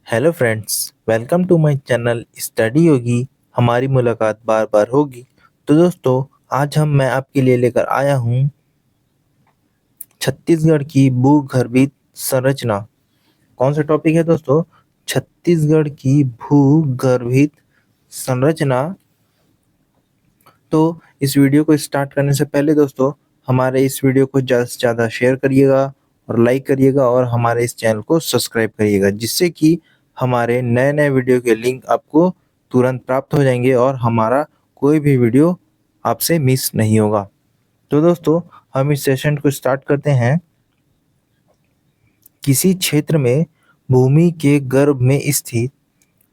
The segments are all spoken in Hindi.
Hello friends, welcome to my channel study होगी। हमारी मुलाकात बार बार होगी। तो दोस्तों, आज मैं आपके लिए लेकर आया हूँ छत्तीसगढ़ की भूगर्भित संरचना। कौन सा टॉपिक है दोस्तों? छत्तीसगढ़ की भूगर्भित संरचना। तो इस वीडियो को स्टार्ट करने से पहले दोस्तों, हमारे इस वीडियो को ज़्यादा से ज़्यादा शेयर करिएगा और लाइक करिएगा और हमारे इस चैनल को सब्सक्राइब करिएगा, जिससे कि हमारे नए नए वीडियो के लिंक आपको तुरंत प्राप्त हो जाएंगे और हमारा कोई भी वीडियो आपसे मिस नहीं होगा। तो दोस्तों, हम इस सेशन को स्टार्ट करते हैं। किसी क्षेत्र में भूमि के गर्भ में स्थित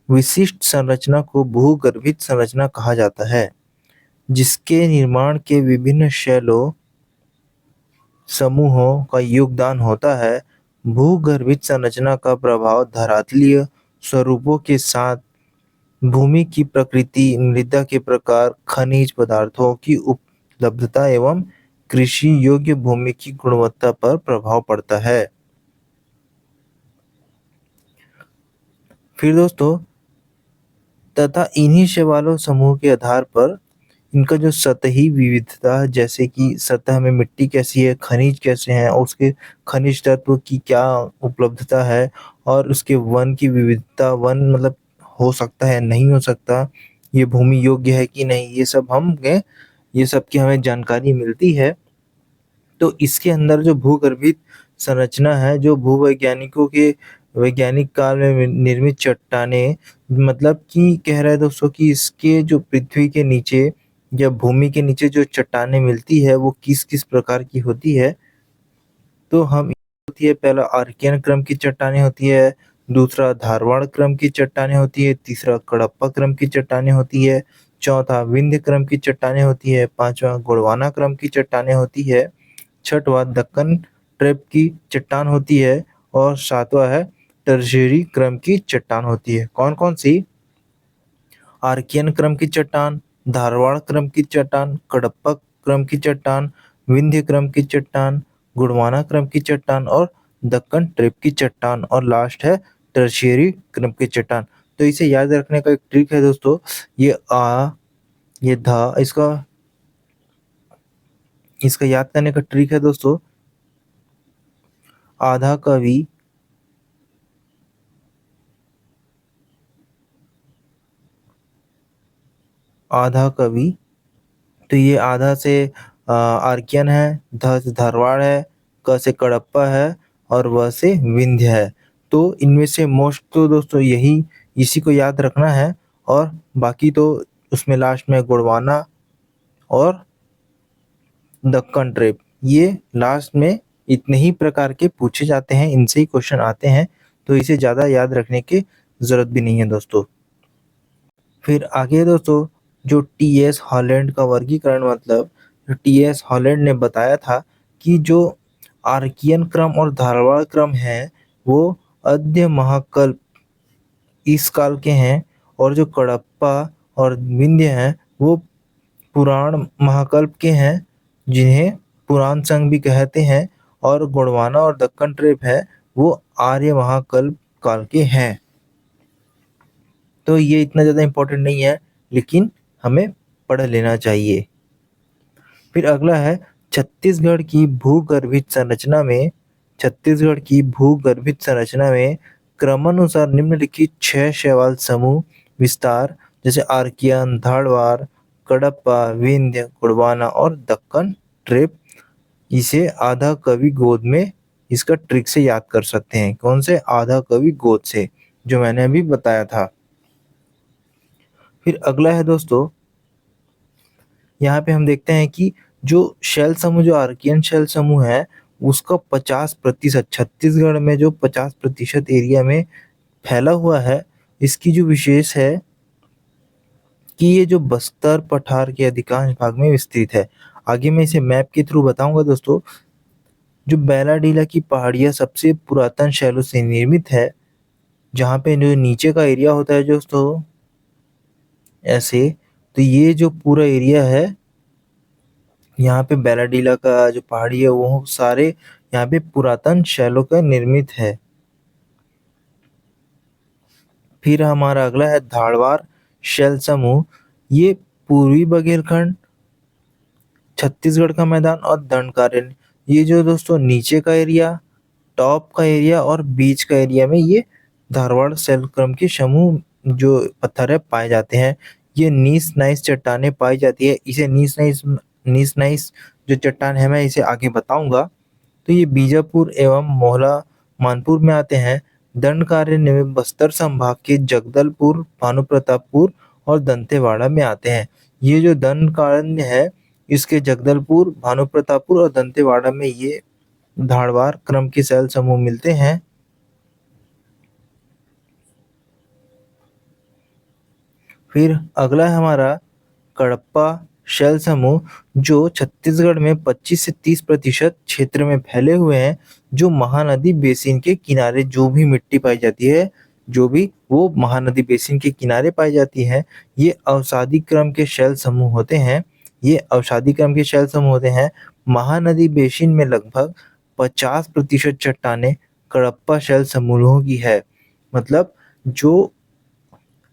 विशिष्ट संरचना को भूगर्भित संरचना कहा जाता है, जिसके निर्माण के विभिन्न शैलों समूहों का योगदान होता है। भूगर्भित संरचना का प्रभाव धरातलीय स्वरूपों के साथ भूमि की प्रकृति, मृदा के प्रकार, खनिज पदार्थों की उपलब्धता एवं कृषि योग्य भूमि की गुणवत्ता पर प्रभाव पड़ता है। फिर दोस्तों, तथा इन्हीं शैवालों समूह के आधार पर इनका जो सतही विविधता है, जैसे कि सतह में मिट्टी कैसी है, खनिज कैसे हैं और उसके खनिज तत्व की क्या उपलब्धता है, और उसके वन की विविधता, वन मतलब हो सकता है नहीं हो सकता, ये भूमि योग्य है कि नहीं, ये सब की हमें जानकारी मिलती है। तो इसके अंदर जो भूगर्भित संरचना है, जो भूवैज्ञानिकों के वैज्ञानिक काल में निर्मित चट्टानें, मतलब कि कह रहे हैं दोस्तों कि इसके जो पृथ्वी के नीचे या भूमि के नीचे जो चट्टानें मिलती है वो किस किस प्रकार की होती है। तो हम होती है, पहला आर्कियन क्रम की चट्टानें होती है, दूसरा धारवाड़ क्रम की चट्टानें होती है, तीसरा कडप्पा क्रम की चट्टानें होती है, चौथा विंध्य क्रम की चट्टानें होती है, पांचवा गोंडवाना क्रम की चट्टानें होती है, छठवां दक्कन ट्रैप की चट्टान होती है और सातवां है टर्शियरी क्रम की चट्टान होती है। कौन कौन सी? आर्कियन क्रम की चट्टान, धारवाड़ क्रम की चट्टान, कडप्पा क्रम की चट्टान, विंध्य क्रम की चट्टान, गोंडवाना क्रम की चट्टान और दक्कन ट्रैप की चट्टान, और लास्ट है टर्शियरी क्रम की चट्टान। तो इसे याद रखने का एक ट्रिक है दोस्तों, ये आ, ये धा, इसका इसका याद करने का ट्रिक है दोस्तों, आधा कवि, आधा कवि। तो ये आधा से आर्कियन है, ध से धारवाड़ है, क से कडप्पा है और व से विंध्य है। तो इनमें से मोस्ट तो दोस्तों यही, इसी को याद रखना है, और बाकी तो उसमें लास्ट में गोंडवाना और दक्कन ट्रैप, ये लास्ट में इतने ही प्रकार के पूछे जाते हैं, इनसे ही क्वेश्चन आते हैं, तो इसे ज़्यादा याद रखने की ज़रूरत भी नहीं है दोस्तों। फिर आगे दोस्तों, जो टी.एस. हॉलैंड का वर्गीकरण, मतलब टी.एस. हॉलैंड ने बताया था कि जो आर्कियन क्रम और धारवाड़ क्रम है वो अद्य महाकल्प इस काल के हैं, और जो कडप्पा और विंध्य हैं वो पुराण महाकल्प के हैं, जिन्हें पुराण संघ भी कहते हैं, और गोंडवाना और दक्कन ट्रैप है वो आर्य महाकल्प काल के हैं। तो ये इतना ज़्यादा इम्पोर्टेंट नहीं है, लेकिन हमें पढ़ लेना चाहिए। फिर अगला है छत्तीसगढ़ की भूगर्भित संरचना में, छत्तीसगढ़ की भूगर्भित संरचना में क्रमानुसार निम्नलिखित 6 शैवाल समूह विस्तार, जैसे आर्कियन, धारवाड़, कडप्पा, विंध्य, गोंडवाना और दक्कन ट्रैप, इसे आधा कवि गोद में इसका ट्रिक से याद कर सकते हैं। कौन से? आधा कवि गोद से, जो मैंने अभी बताया था। फिर अगला है दोस्तों, यहाँ पे हम देखते हैं कि जो शैल समूह, जो आर्कियन शैल समूह है, उसका 50% छत्तीसगढ़ में जो 50% एरिया में फैला हुआ है, इसकी जो विशेष है कि ये जो बस्तर पठार के अधिकांश भाग में विस्तृत है। आगे मैं इसे मैप के थ्रू बताऊंगा दोस्तों। जो बैलाडीला की पहाड़ियाँ सबसे पुरातन शैलों से निर्मित है, जहाँ पे जो नीचे का एरिया होता है दोस्तों ऐसे, तो ये जो पूरा एरिया है, यहाँ पे बैलाडीला का जो पहाड़ी है वो सारे यहाँ पे पुरातन शैलों का निर्मित है। फिर हमारा अगला है धारवाड़ शैल समूह। ये पूर्वी बघेलखंड, छत्तीसगढ़ का मैदान और दंडकारण्य, ये जो दोस्तों नीचे का एरिया, टॉप का एरिया और बीच का एरिया में ये धारवाड़ शैलक्रम के समूह जो पत्थर है पाए जाते हैं। ये नीस नाइस चट्टानें पाई जाती है। इसे नीस नाइस जो चट्टान है मैं इसे आगे बताऊंगा। तो ये बीजापुर एवं मोहला मानपुर में आते हैं। दंडकारण्य में बस्तर संभाग के जगदलपुर, भानुप्रतापपुर और दंतेवाड़ा में आते हैं। ये जो दंडकारण्य है इसके जगदलपुर, भानुप्रतापपुर और दंतेवाड़ा में ये धारवाड़ क्रम के शैल समूह मिलते हैं। फिर अगला है हमारा कडप्पा शैल समूह, जो छत्तीसगढ़ में 25 से 30% क्षेत्र में फैले हुए हैं। जो महानदी बेसिन के किनारे जो भी मिट्टी पाई जाती है, जो भी वो महानदी बेसिन के किनारे पाई जाती है, ये अवसादी क्रम के शैल समूह होते हैं। ये अवसादी क्रम के शैल समूह होते हैं। महानदी बेसिन में लगभग 50% चट्टानें कडप्पा शैल समूहों की है। मतलब जो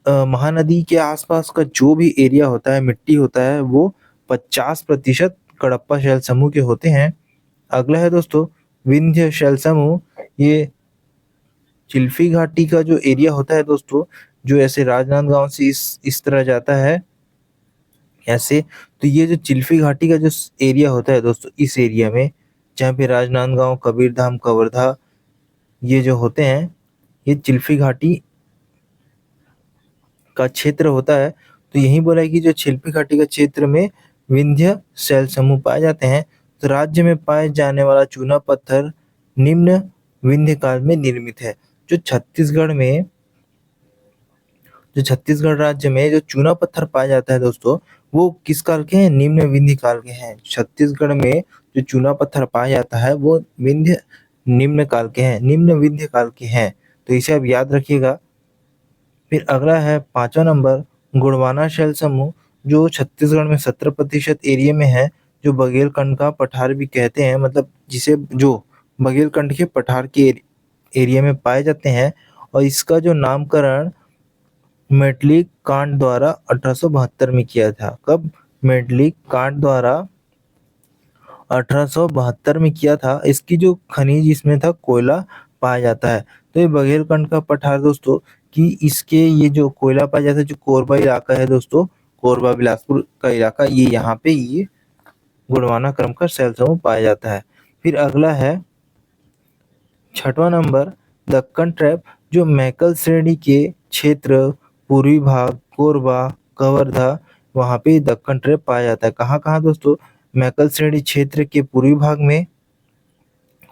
महानदी के आसपास का जो भी एरिया होता है, मिट्टी होता है, वो 50% कडप्पा शैल समूह के होते हैं। अगला है दोस्तों विंध्य शैल समूह। ये चिल्फी घाटी का जो एरिया होता है दोस्तों, जो ऐसे राजनांदगांव से इस तरह जाता है ऐसे, तो ये जो चिल्फी घाटी का जो एरिया होता है दोस्तों, इस एरिया में जहाँ पे राजनांदगांव, कबीरधाम, कवर्धा ये जो होते हैं, ये चिल्फी घाटी का क्षेत्र होता है। तो यही बोला है कि जो चिल्फी घाटी का क्षेत्र में विंध्य शैल समूह पाए जाते हैं। तो राज्य में पाए जाने वाला चूना पत्थर निम्न विंध्य काल में निर्मित है। जो छत्तीसगढ़ राज्य में जो चूना पत्थर पाया जाता है दोस्तों, वो किस काल के हैं? निम्न विंध्य काल के हैं। छत्तीसगढ़ में जो चूना पत्थर पाया जाता है वो निम्न काल के हैं, निम्न विंध्य काल के हैं। तो इसे आप याद रखिएगा। फिर अगला है 5वां नंबर गोंडवाना शैल समूह, जो छत्तीसगढ़ में 17% एरिया में है। जो बघेलखंड का पठार भी कहते हैं, मतलब जिसे जो बघेलखंड के पठार के एरिया में पाए जाते हैं। और इसका जो नामकरण मेटली कांट द्वारा 1872 में किया था। कब? मेटली कांट द्वारा 1872 में किया था। इसकी जो खनिज इसमें था कोयला पाया जाता है। तो ये बघेलखंड का पठार दोस्तों कि इसके ये जो कोयला पाया जाता है, जो कोरबा इलाका है दोस्तों, कोरबा बिलासपुर का इलाका, ये यहाँ पे ये गोंडवाना क्रम का शैल समूह पाया जाता है। फिर अगला है 6वां नंबर दक्कन ट्रैप, जो मैकल श्रेणी के क्षेत्र पूर्वी भाग, कोरबा, कवर्धा, वहाँ पे दक्कन ट्रैप पाया जाता है। कहाँ कहाँ दोस्तों? मैकल श्रेणी क्षेत्र के पूर्वी भाग में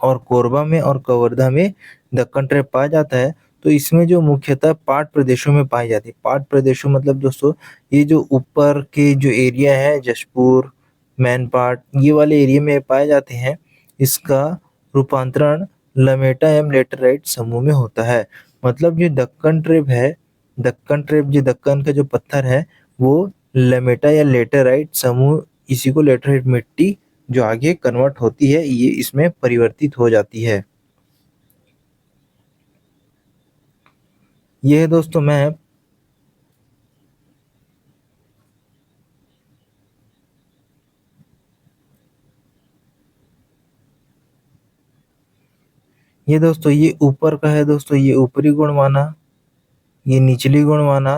और कोरबा में और कवर्धा में दक्कन ट्रैप पाया जाता है। तो इसमें जो मुख्यतः पाट प्रदेशों में पाई जाती है। पाट प्रदेशों मतलब दोस्तों ये जो ऊपर के जो एरिया है, जशपुर, मैनपाट, ये वाले एरिया में पाए जाते हैं। इसका रूपांतरण लमेटा एवं लेटराइट समूह में होता है। मतलब ये दक्कन ट्रैप है, दक्कन ट्रैप जो दक्कन का जो पत्थर है वो लमेटा या लेटराइट समूह, इसी को लेटराइट मिट्टी जो आगे कन्वर्ट होती है, ये इसमें परिवर्तित हो जाती है। ये है दोस्तों मैप। ये दोस्तों ये ऊपर का है दोस्तों, ये ऊपरी गोंडवाना, ये निचली गोंडवाना,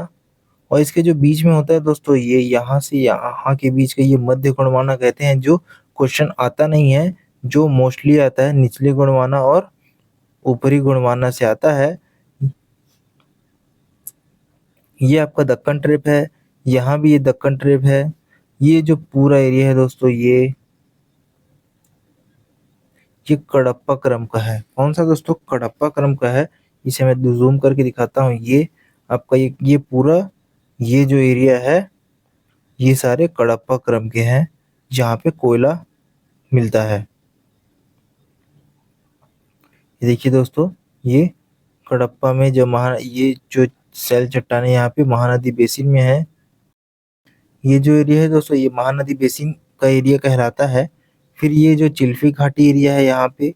और इसके जो बीच में होता है दोस्तों, ये यहाँ से यहाँ के बीच का ये मध्य गोंडवाना कहते हैं। जो क्वेश्चन आता नहीं है, जो मोस्टली आता है निचले गोंडवाना और ऊपरी गोंडवाना से आता है। ये आपका दक्कन ट्रैप है, यहाँ भी ये दक्कन ट्रैप है। ये जो पूरा एरिया है दोस्तों, ये कडप्पा क्रम का है। कौन सा दोस्तों? कडप्पा क्रम का है। इसे मैं जूम करके दिखाता हूँ। ये आपका ये पूरा ये जो एरिया है, ये सारे कडप्पा क्रम के हैं जहाँ पे कोयला मिलता है। ये देखिए दोस्तों, ये कडप्पा में जो ये जो शैल चट्टानें यहाँ पे महानदी बेसिन में है। ये जो एरिया है दोस्तों, ये महानदी बेसिन का एरिया कहलाता है। फिर ये जो चिल्फी घाटी एरिया है, यहाँ पे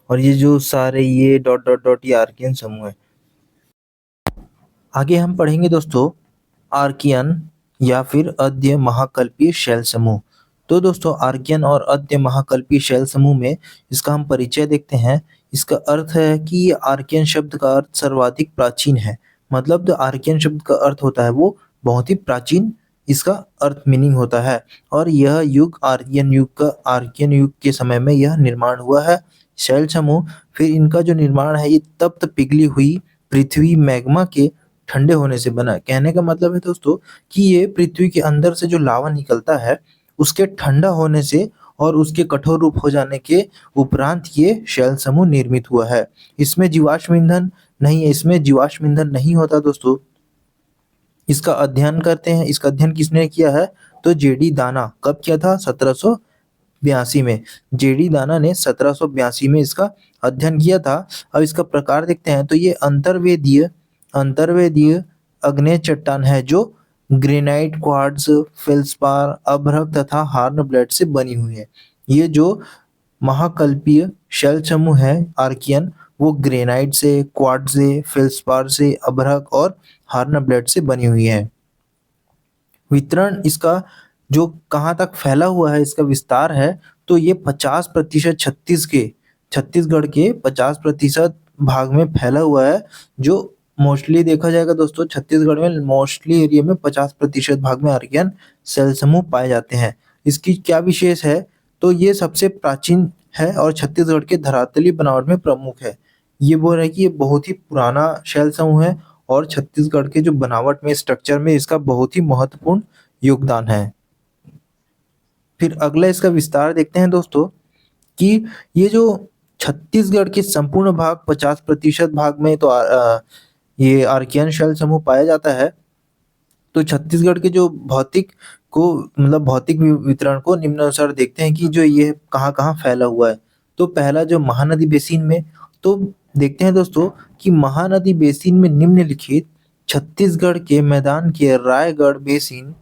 और ये जो सारे ये डॉट डॉट डॉट ये आर्कियन समूह है। आगे हम पढ़ेंगे दोस्तों आर्कियन या फिर अद्य महाकल्पीय शैल समूह। तो दोस्तों आर्कियन और अद्य महाकल्पीय शैल समूह में इसका हम परिचय देखते हैं। इसका अर्थ है कि ये आर्कियन शब्द का अर्थ सर्वाधिक प्राचीन है। मतलब जो आर्कियन शब्द का अर्थ होता है वो बहुत ही प्राचीन इसका अर्थ मीनिंग होता है। और यह युग आर्कियन युग के समय में यह निर्माण हुआ है। शैल समूह फिर इनका जो निर्माण है ये तप्त पिघली हुई पृथ्वी मैग्मा के ठंडे होने से बना। कहने का मतलब है दोस्तों कि ये पृथ्वी के अंदर से जो लावा निकलता है उसके ठंडा होने से और उसके कठोर रूप हो जाने के उपरांत ये शैल समूह निर्मित हुआ है। इसमें जीवाश्म ईंधन नहीं होता दोस्तों। इसका अध्ययन करते हैं। इसका अध्ययन किसने किया है? तो जेडी दाना। कब किया था? 1782 में। जेडी दाना ने 1782 में इसका अध्ययन किया था। अब इसका प्रकार देखते हैं तो ये अंतर्वेदीय आग्नेय चट्टान है जो ग्रेनाइट, क्वार्ट्ज, फेल्सपार, अभ्रक तथा हार्नब्लैड से बनी हुई है। ये जो महाकल्पीय शैल समूह है आर्कियन वो ग्रेनाइट से, क्वार्ट्ज से, फेल्सपार से, अभ्रक और हार्नब्लैड से बनी हुई है। वितरण इसका जो कहाँ तक फैला हुआ है, इसका विस्तार है तो ये 50% छत्तीसगढ़ के 50% भाग में फैला हुआ है। जो मोस्टली देखा जाएगा दोस्तों छत्तीसगढ़ में मोस्टली एरिया में 50% भाग में आर्कियन सेल समूह पाए जाते हैं। इसकी क्या विशेष है? तो ये सबसे प्राचीन है और छत्तीसगढ़ के धरातलीय बनावट में प्रमुख है। ये बोल रहे हैं कि ये बहुत ही पुराना शैल समूह है और छत्तीसगढ़ के जो बनावट में, स्ट्रक्चर में इसका बहुत ही महत्वपूर्ण योगदान है। फिर अगला इसका विस्तार देखते हैं दोस्तों कि ये जो छत्तीसगढ़ के संपूर्ण भाग 50% भाग में तो ये आर्कियन शैल समूह पाया जाता है। तो छत्तीसगढ़ के जो भौतिक वितरण को निम्नानुसार देखते हैं कि जो ये कहाँ-कहाँ फैला हुआ है। तो पहला जो महानदी बेसिन में, तो देखते हैं दोस्तों कि महानदी बेसिन में निम्नलिखित छत्तीसगढ़ के मैदान के रायगढ़ बेसिन,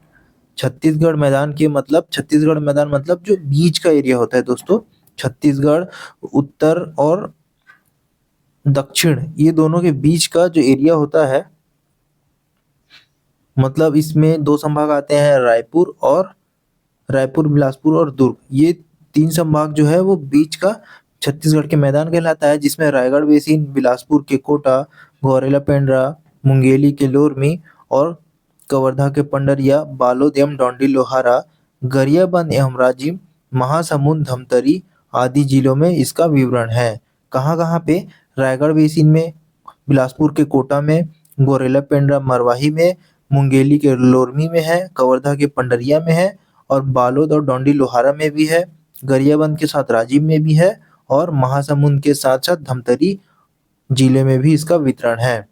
छत्तीसगढ़ मैदान मतलब जो बीच का एरिया होता है दोस्तों। छत्तीसगढ़ उत्तर और दक्षिण ये दोनों के बीच का जो एरिया होता है, मतलब इसमें 2 संभाग आते हैं रायपुर, बिलासपुर और दुर्ग। ये 3 संभाग जो है वो बीच का छत्तीसगढ़ के मैदान कहलाता है, जिसमें रायगढ़ बेसिन, बिलासपुर के कोटा, गौरेला पेंड्रा, मुंगेली के लोरमी और कवर्धा के पंडरिया, बालोद एवं डोंडी लोहारा, गरियाबंद एवं राजिम, महासमुंद, धमतरी आदि जिलों में इसका विवरण है। कहाँ-कहाँ पे? रायगढ़ बेसिन में, बिलासपुर के कोटा में, गौरेला पेंड्रा मरवाही में, मुंगेली के लोरमी में है, कवर्धा के पंडरिया में है और बालोद और डोंडी लोहारा में भी है, गरियाबंद के साथ राजिम में भी है और महासमुंद के साथ-साथ धमतरी जिले में भी इसका वितरण है।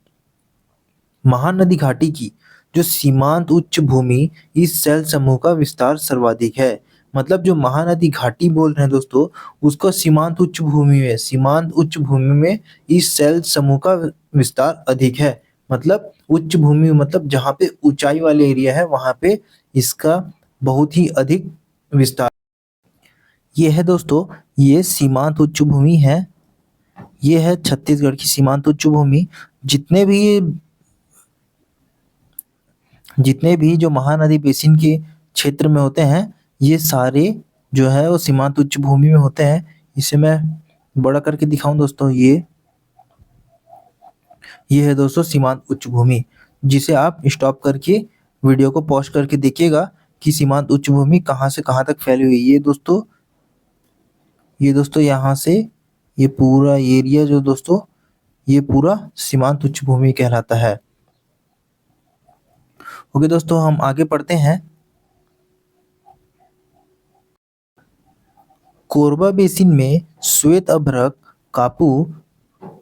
महानदी घाटी की जो सीमांत उच्च भूमि इस सेल समूह का विस्तार सर्वाधिक है। मतलब जो महानदी घाटी बोल रहे हैं दोस्तों उसको सीमांत उच्च भूमि में इस सेल समूह का विस्तार अधिक है। मतलब उच्च भूमि मतलब जहाँ पे ऊंचाई वाले एरिया है वहाँ पे इसका बहुत ही अधिक विस्तार। ये है दोस्तों ये सीमांत उच्च भूमि है। ये है छत्तीसगढ़ की सीमांत उच्च भूमि। जितने भी जो महानदी बेसिन के क्षेत्र में होते हैं ये सारे जो है वो सीमांत उच्च भूमि में होते हैं। इसे मैं बड़ा करके दिखाऊं दोस्तों, ये है दोस्तों सीमांत उच्च भूमि, जिसे आप स्टॉप करके वीडियो को पॉज करके देखिएगा कि सीमांत उच्च भूमि कहाँ से कहाँ तक फैली हुई है। ये दोस्तों यहाँ से ये पूरा एरिया जो दोस्तों ये पूरा सीमांत उच्च भूमि कहलाता है। ओके दोस्तों हम आगे पढ़ते हैं। कोरबा बेसिन में श्वेत अभ्रक, कापू,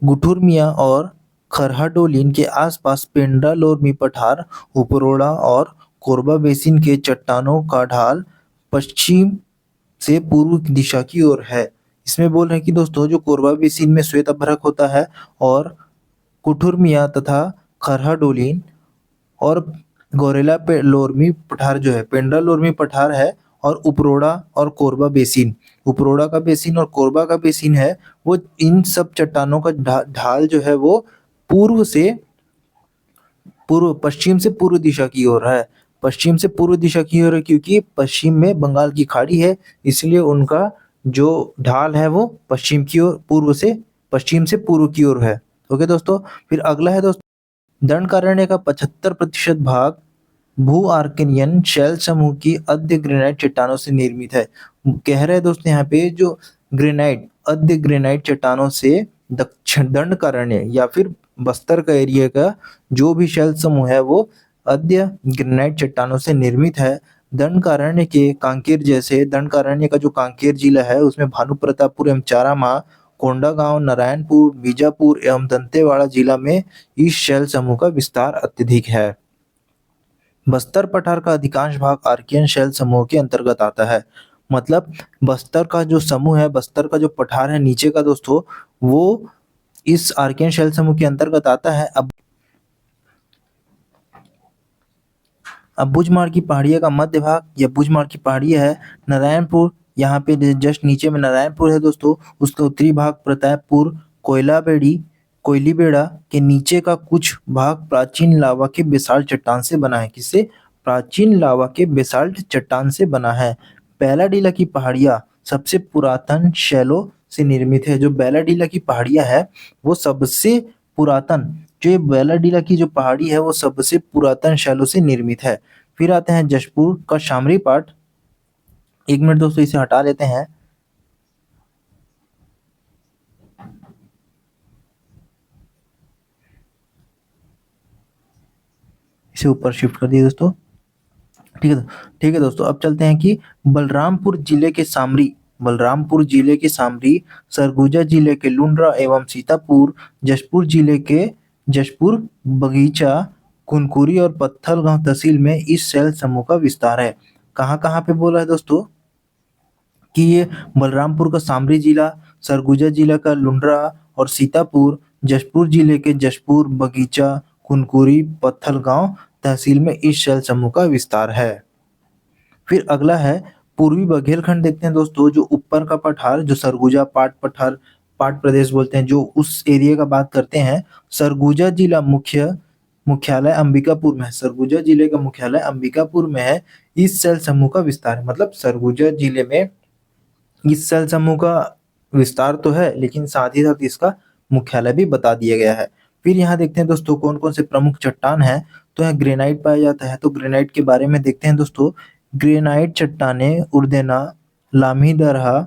गुठुरमिया और खरहाडोलिन के आसपास पेंड्रा लोरमी पठार, उपरोड़ा और कोरबा बेसिन के चट्टानों का ढाल पश्चिम से पूर्व दिशा की ओर है। इसमें बोल रहे हैं कि दोस्तों जो कोरबा बेसिन में श्वेत अभ्रक होता है और कुठुरमिया तथा खरहाडोलिन और गौरेला पे लोरमी पठार जो है पेंड्रा लोरमी पठार है और उपरोड़ा और कोरबा बेसिन। उपरोड़ा का बेसिन और कोरबा का बेसिन है, वो इन सब चट्टानों का ढाल जो है वो पूर्व से पूर्व पश्चिम से पूर्व दिशा की ओर है। पश्चिम से पूर्व दिशा की ओर है क्योंकि पश्चिम में बंगाल की खाड़ी है, इसलिए उनका जो ढाल है वो पश्चिम की ओर पश्चिम से पूर्व की ओर है। ओके दोस्तों, फिर अगला है दोस्तों, दंडकारण्य का 75% भाग भू आर्केनियन शैल समूह की अद्य ग्रेनाइट चट्टानों से निर्मित है। कह रहे हैं दोस्तों यहाँ पे जो अद्य ग्रेनाइट चट्टानों से दक्षिण दंडकारण्य या फिर बस्तर का एरिया का जो भी शैल समूह है वो अद्य ग्रेनाइट चट्टानों से निर्मित है। दंडकारण्य का जो कांकेर जिला है उसमें भानु प्रतापपुर एवं चारामा, कोंडागांव, नारायणपुर, बीजापुर एवं दंतेवाड़ा जिला में इस शैल समूह का विस्तार अत्यधिक है। बस्तर पठार का अधिकांश भाग आर्कियन शैल समूह के अंतर्गत आता है। मतलब बस्तर का जो समूह है, बस्तर का जो पठार है नीचे का दोस्तों, वो इस आर्कियन शैल समूह के अंतर्गत आता है। अब बुजमाड़ की पहाड़िया का मध्य भाग, यह बुजमाड़ की पहाड़िया है। नारायणपुर, यहाँ पे जस्ट नीचे में नारायणपुर है दोस्तों, उसका उत्तरी भाग प्रतापपुर, कोयलीबेड़ा के नीचे का कुछ भाग प्राचीन लावा के बेसाल्ट चट्टान से बना है। किससे? प्राचीन लावा के बेसाल्ट चट्टान से बना है। बैलाडीला की पहाड़िया सबसे पुरातन शैलों से निर्मित है। जो बैलाडीला की पहाड़िया है वो सबसे पुरातन, जो ये बैलाडीला की जो पहाड़ी है वो सबसे पुरातन शैलों से निर्मित है। फिर आते हैं जशपुर का शामरी पाठ। 1 मिनट दोस्तों, इसे हटा लेते हैं। इसे ऊपर शिफ्ट कर दिए दोस्तों। ठीक है दोस्तों, अब चलते हैं कि बलरामपुर जिले के सामरी, सरगुजा जिले के लुंड्रा एवं सीतापुर, जशपुर बगीचा, कुनकुरी और पत्थलगांव तहसील में इस शैल समूह का विस्तार है। कहाँ कहाँ पे बोला है दोस्तों कि ये बलरामपुर का सामरी जिला, सरगुजा जिला का लुंड्रा और सीतापुर, जशपुर जिले के जशपुर बगीचा, कुनकुरी, पत्थलगांव तहसील में इस शैल समूह का विस्तार है। फिर अगला है पूर्वी बघेलखंड। देखते हैं दोस्तों, जो ऊपर का पठार, जो सरगुजा पाट प्रदेश बोलते हैं, जो उस एरिया का बात करते हैं। सरगुजा जिला मुख्यालय अंबिकापुर में है। सरगुजा जिले का मुख्यालय अंबिकापुर में है। इस शैल समूह का विस्तार, मतलब सरगुजा जिले में इस सेल समूह का विस्तार तो है, लेकिन साथ ही साथ इसका मुख्यालय भी बता दिया गया है। फिर यहाँ देखते हैं दोस्तों कौन कौन से प्रमुख चट्टान है। तो यहाँ ग्रेनाइट पाया जाता है, तो ग्रेनाइट के बारे में देखते हैं दोस्तों। ग्रेनाइट चट्टाने उर्देना लामी दरहा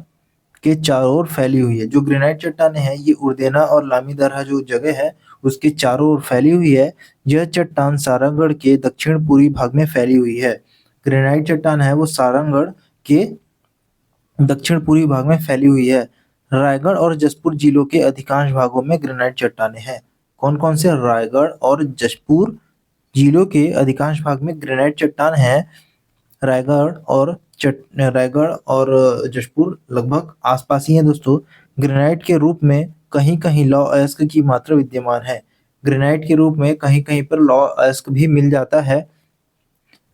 के चारों ओर फैली हुई है। जो ग्रेनाइट चट्टाने हैं ये उर्देना और लामी दरहा जो जगह है उसके चारों ओर फैली हुई है। यह चट्टान सारंगढ़ के दक्षिण पूर्वी भाग में फैली हुई है। ग्रेनाइट चट्टान है वो सारंगढ़ के दक्षिण पूर्वी भाग में फैली हुई है। रायगढ़ और जशपुर जिलों के अधिकांश भागों में ग्रेनाइट चट्टानें हैं। कौन कौन से? रायगढ़ और जशपुर जिलों के अधिकांश भाग में ग्रेनाइट चट्टान है। रायगढ़ और जशपुर लगभग आसपास ही है दोस्तों। ग्रेनाइट के रूप में कहीं कहीं लौह अयस्क की मात्रा विद्यमान है। ग्रेनाइट के रूप में कहीं कहीं पर लौह अयस्क भी मिल जाता है।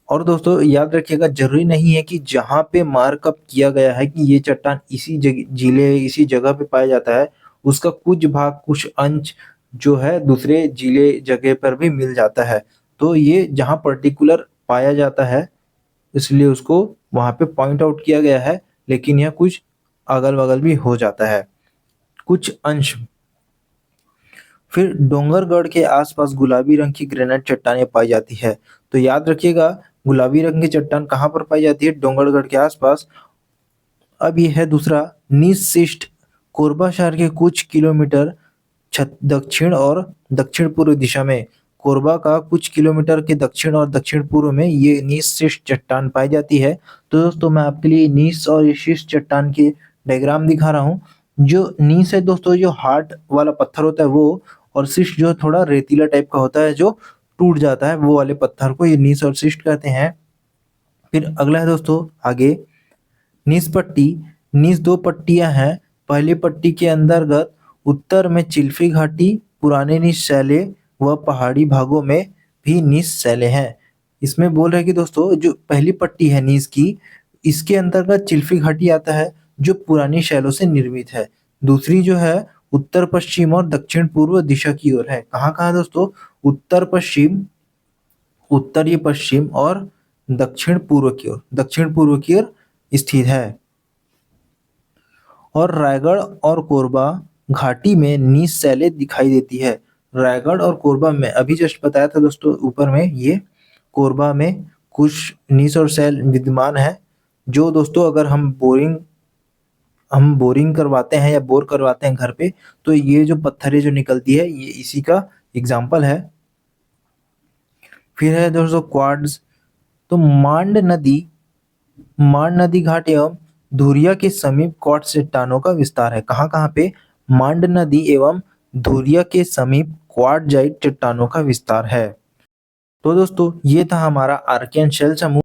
और दोस्तों याद रखिएगा, जरूरी नहीं है कि जहाँ पे मार्कअप किया गया है कि ये चट्टान इसी जगह पे पाया जाता है, उसका कुछ भाग कुछ अंश जो है दूसरे जिले जगह पर भी मिल जाता है। तो ये जहाँ पर्टिकुलर पाया जाता है इसलिए उसको वहाँ पे पॉइंट आउट किया गया है, लेकिन यह कुछ अगल बगल भी हो जाता है कुछ अंश। फिर डोंगरगढ़ के आसपास गुलाबी रंग की ग्रेनाइट चट्टानें पाई जाती है। तो याद रखिएगा, गुलाबी रंग की चट्टान कहाँ पर पाई जाती है? डोंगरगढ़ के आसपास। अब ये है दूसरा निशिष्ट। कोरबा शहर के कुछ किलोमीटर दक्षिण और दक्षिण पूर्व दिशा में, कोरबा का कुछ किलोमीटर के दक्षिण और दक्षिण पूर्व में ये निशिष्ट चट्टान पाई जाती है। तो दोस्तों मैं आपके लिए नीस और शिष्ट चट्टान के डायग्राम दिखा रहा हूँ। जो नीस है दोस्तों, जो हार्ड वाला पत्थर होता है वो, और शिष्ट जो थोड़ा रेतीला टाइप का होता है जो टूट जाता है, वो वाले पत्थर को ये नीस और शिष्ट कहते हैं। फिर अगला है दोस्तों आगे नीस पट्टी। नीस 2 पट्टियां हैं। पहली पट्टी के अंतर्गत उत्तर में चिल्फी घाटी, पुराने नीस शैले व पहाड़ी भागों में भी नीस शैले हैं। इसमें बोल रहे हैं कि दोस्तों जो पहली पट्टी है नीस की, इसके अंतर्गत चिल्फी घाटी आता है जो पुरानी शैलों से निर्मित है। दूसरी जो है उत्तर पश्चिम और दक्षिण पूर्व दिशा की ओर है। कहाँ-कहाँ दोस्तों? उत्तर पश्चिम, उत्तरी पश्चिम और दक्षिण पूर्व की ओर, दक्षिण पूर्व की ओर स्थित है। और रायगढ़ और कोरबा घाटी में नीच शैलें दिखाई देती है। रायगढ़ और कोरबा में अभी जस्ट बताया था दोस्तों ऊपर में, ये कोरबा में कुछ नीच और शैल विद्यमान है, जो दोस्तों अगर हम बोरिंग करवाते हैं या बोर करवाते हैं घर पे, तो ये जो पत्थरें जो निकलती है ये इसी का एग्जाम्पल है। फिर है दोस्तों क्वार्ट्ज। तो मांड नदी घाट एवं धुरिया के समीप क्वार्ट्ज चट्टानों का विस्तार है। कहाँ-कहाँ पे? मांड नदी एवं धुरिया के समीप क्वार्ट्जाइट चट्टानों का विस्तार है। तो दोस्तों ये था हमारा आर्कियन शैल समूह।